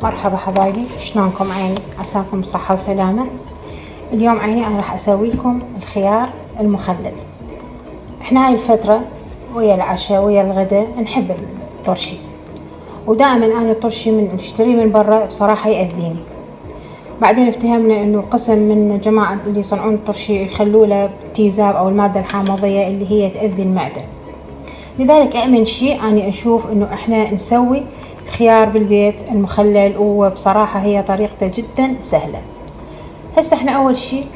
مرحبا حبايبي، شلونكم عيني؟ عساكم بصحة وسلامة. اليوم عيني أنا راح أسوي لكم الخيار المخلل. إحنا هاي الفترة ويا العشاء ويا الغداء نحب الطرشي، ودائما أنا الطرشي من أشتريه من برا بصراحة يأذيني. بعدين افتهمنا إنه قسم من جماعة اللي يصنعون الطرشي يخلوا له تيزاب أو المادة الحامضية اللي هي تأذي المعدة. لذلك أأمن شيء أني أشوف إنه إحنا نسوي الخيار بالبيت المخلل، وبصراحة هي طريقته جدا سهلة. هسه إحنا أول شيء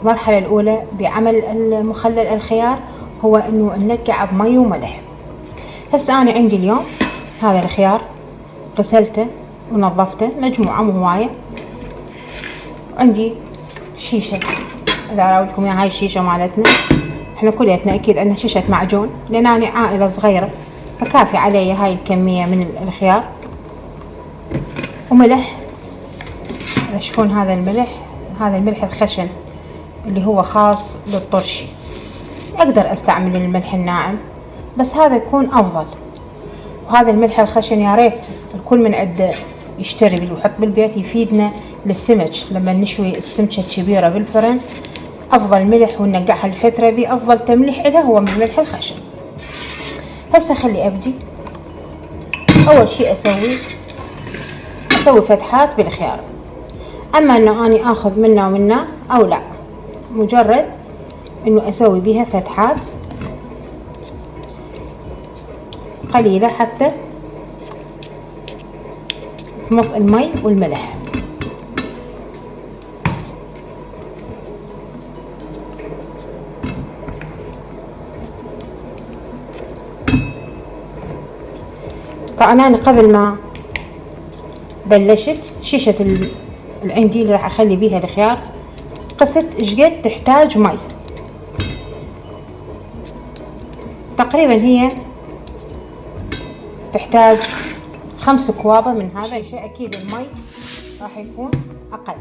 المرحلة الأولى بعمل المخلل الخيار هو إنه ننقعه بمي وملح. هسه أنا عندي اليوم هذا الخيار غسلته ونظفته مجموعة مو هواية. عندي شيشة، إذا أراولكم هاي الشيشة مالتنا، احنا كليتنا اكيد عندنا شيشة معجون لان انا عائلة صغيرة فكافي علي هاي الكمية من الخيار وملح. تشوفون هذا الملح، هذا الملح الخشن اللي هو خاص للطرشي. اقدر استعمل الملح الناعم بس هذا يكون افضل. وهذا الملح الخشن يا ريت الكل من عنده يشتري ويحط بالبيت، يفيدنا للسمك لما نشوي السمكة الكبيرة بالفرن. افضل ملح وننقعها الفترة بي افضل تمليح لها هو من الملح الخشن. هسه خلي ابدي. اول شيء اسوي فتحات بالخيار. اما انه اني اخذ منه ومنه او لا، مجرد انه اسوي بيها فتحات قليلة حتى تمص المي والملح. طبعا انا قبل ما بلشت شيشة اللي عندي اللي راح اخلي بيها الخيار قست ايش تحتاج مي. تقريبا هي تحتاج 5 كوابة من هذا الشيء. اكيد المي راح يكون اقل.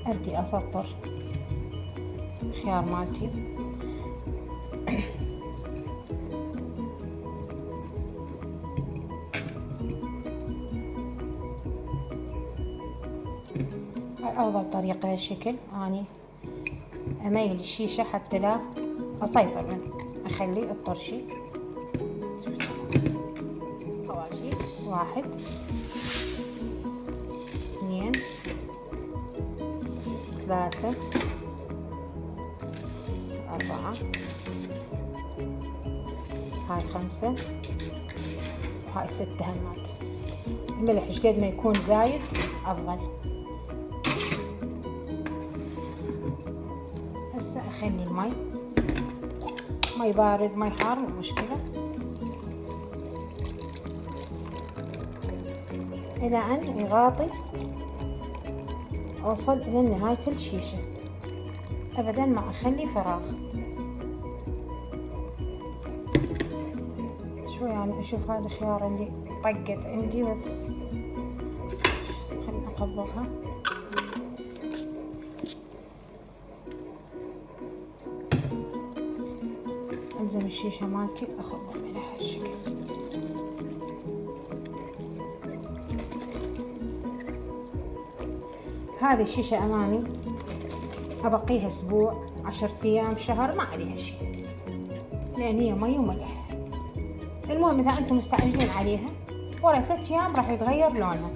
ابدي اسطر الخيار مالتي. افضل طريقة هالشكل اني اميل الشيشة حتى لا اسيطر من اخلي الطرشي. حواشي 1 2 3 4 هاي 5 وهاي 6 همات. الملح ايش قد ما يكون زايد افضل. هسه اخلي المي، مي بارد مي حار مو مشكلة، الى ان يغاطي اوصل الى نهاية الشيشة. ابدا ما اخلي فراغ. شوي يعني اشوف هذا الخيار اللي طقت عندي بس خليني اقبضها. الزم الشيشة مالتي اخذها من هالشكل. هذه الشيشة امامي ابقيها اسبوع 10 ايام شهر ما عليها شيء لان هي مي وملح. المهم اذا انتم مستعجلين عليها ورا 3 ايام راح يتغير لونها.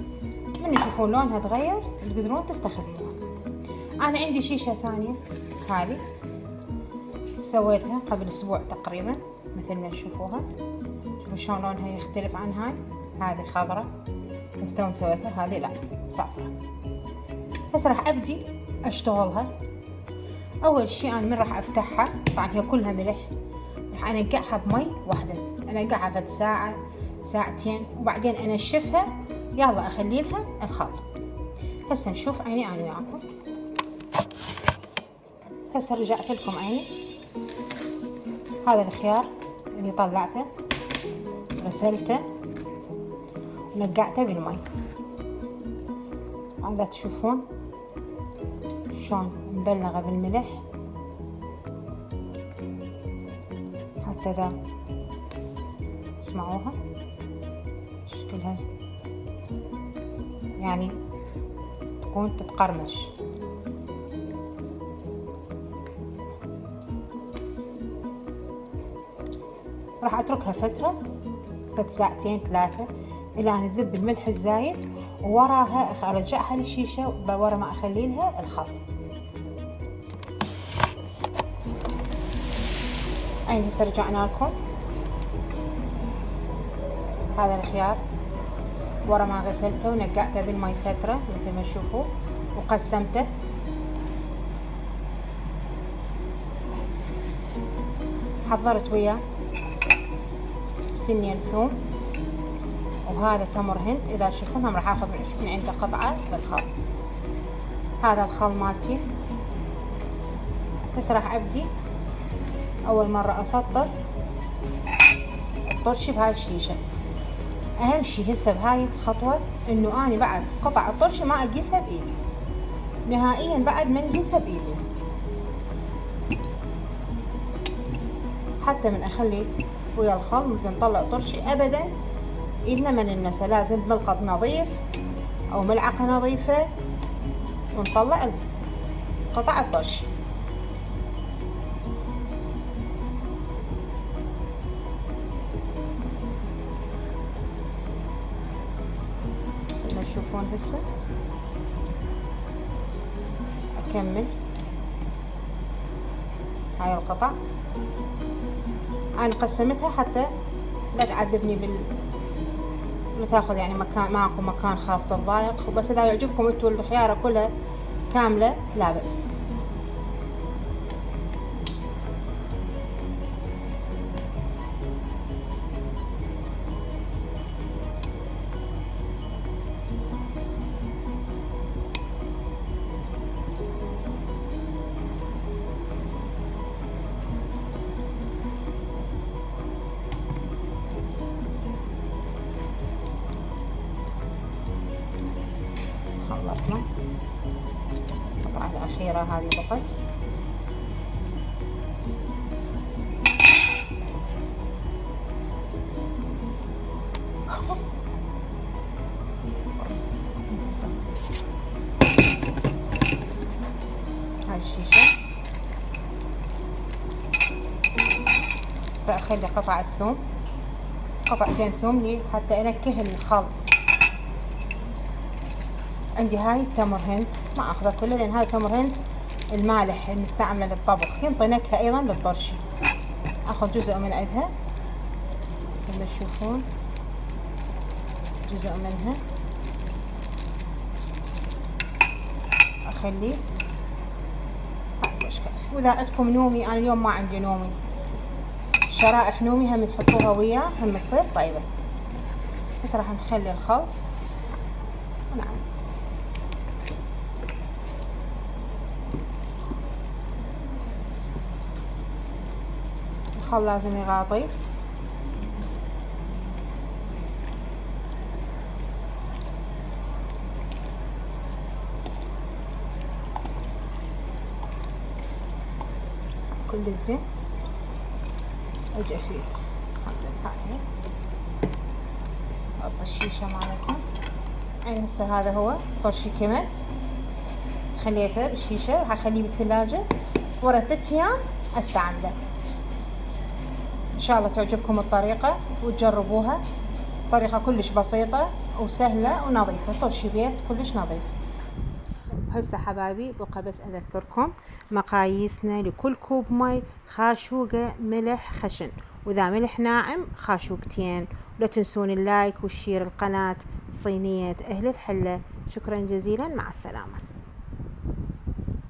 من تشوفون لونها تغير تقدرون تستخدموها. انا عندي شيشة ثانية هذه سويتها قبل اسبوع تقريبا مثل ما تشوفوها. شوفوا شلون لونها يختلف عن هاي. هذه خضرة بس تو سويتها، هذه لا صفرة. بس راح ابدي اشتغلها. اول شيء انا من راح افتحها، طبعا هي كلها ملح، راح انقعها بمي واحدة، انقعها فد ساعة ساعتين وبعدين انشفها. يلا اخلي لها الخلط. هسه نشوف عيني انا وياكم. هسه رجعت لكم عيني. هذا الخيار اللي طلعته غسلته ونقعته بالمي. هذا تشوفون شلون مبلغة بالملح هكذا، اسمعوها شكلها يعني تكون تتقرمش. راح اتركها فترة قد ساعتين 3 الى ان تذب الملح الزايد، ووراها ارجعها للشيشة ورا ما اخلي لها الخل. الحين هسه رجعنا لكم. هذا الخيار ورا ما غسلته ونقعته بالماء فترة مثل ما تشوفوا، وقسمته. حضرت وياه سنين ثوم، وهذا تمر هند. اذا تشوفونهم راح اخذ من عنده قطعة بالخل. هذا الخل مالتي. هسه راح ابدي اول مرة اسطر الطرشي بهاي الشيشة. اهم شي هسه بهاي الخطوة انه اني بعد قطع الطرشي ما اقيسها بايدي نهائيا، بعد ما نقيسها بايدي حتى من اخلي ويا الخل مثل نطلع طرشي ابدا ايدنا ما نلمسها، لازم ملقط نظيف او ملعقة نظيفة ونطلع قطع الطرشي. تشوفون هسه اكمل هاي القطع. انا قسمتها حتى لا تعذبني تاخذ يعني مكان، ماكو مكان خاف تضايق. وبس اذا يعجبكم انتوا الخيارة كلها كاملة لا بأس. خلصنا القطعة الأخيرة هذه بقت. هاي الشيشة سأخلي قطعة ثوم، قطعتين ثوم لي حتى أنكه الخلط. عندي هاي تمر هند، ما اخذه كله لان هذا تمر هند المالح المستعمل للطبخ ينطي نكهه ايضا للطرشي. اخذ جزء من عندها مثل ما تشوفون، جزء منها اخليه. واذا عندكم نومي، انا اليوم ما عندي نومي، شرائح نومي هم تحطوها وياه هم تصير طيبه. بس راح نخلي الخلط. نعم الخل لازم يغاطي. كل الزين وجفيت. هاي احط الشيشة مالتنا. يعني هسه هذا هو طرشي كمل، خليته بالشيشة، راح اخليه بالثلاجة ورا 3 ايام استعمله. ان شاء الله تعجبكم الطريقة وتجربوها. طريقة كلش بسيطة وسهلة ونظيفة، طرشي بيت كلش نظيف. هسه حبايبي بقى بس اذكركم مقاييسنا لكل كوب مي: خاشوقة، ملح خشن، واذا ملح ناعم خاشوقتين. ولا تنسون اللايك والشير القناة صينية اهل الحلة. شكرا جزيلا، مع السلامة.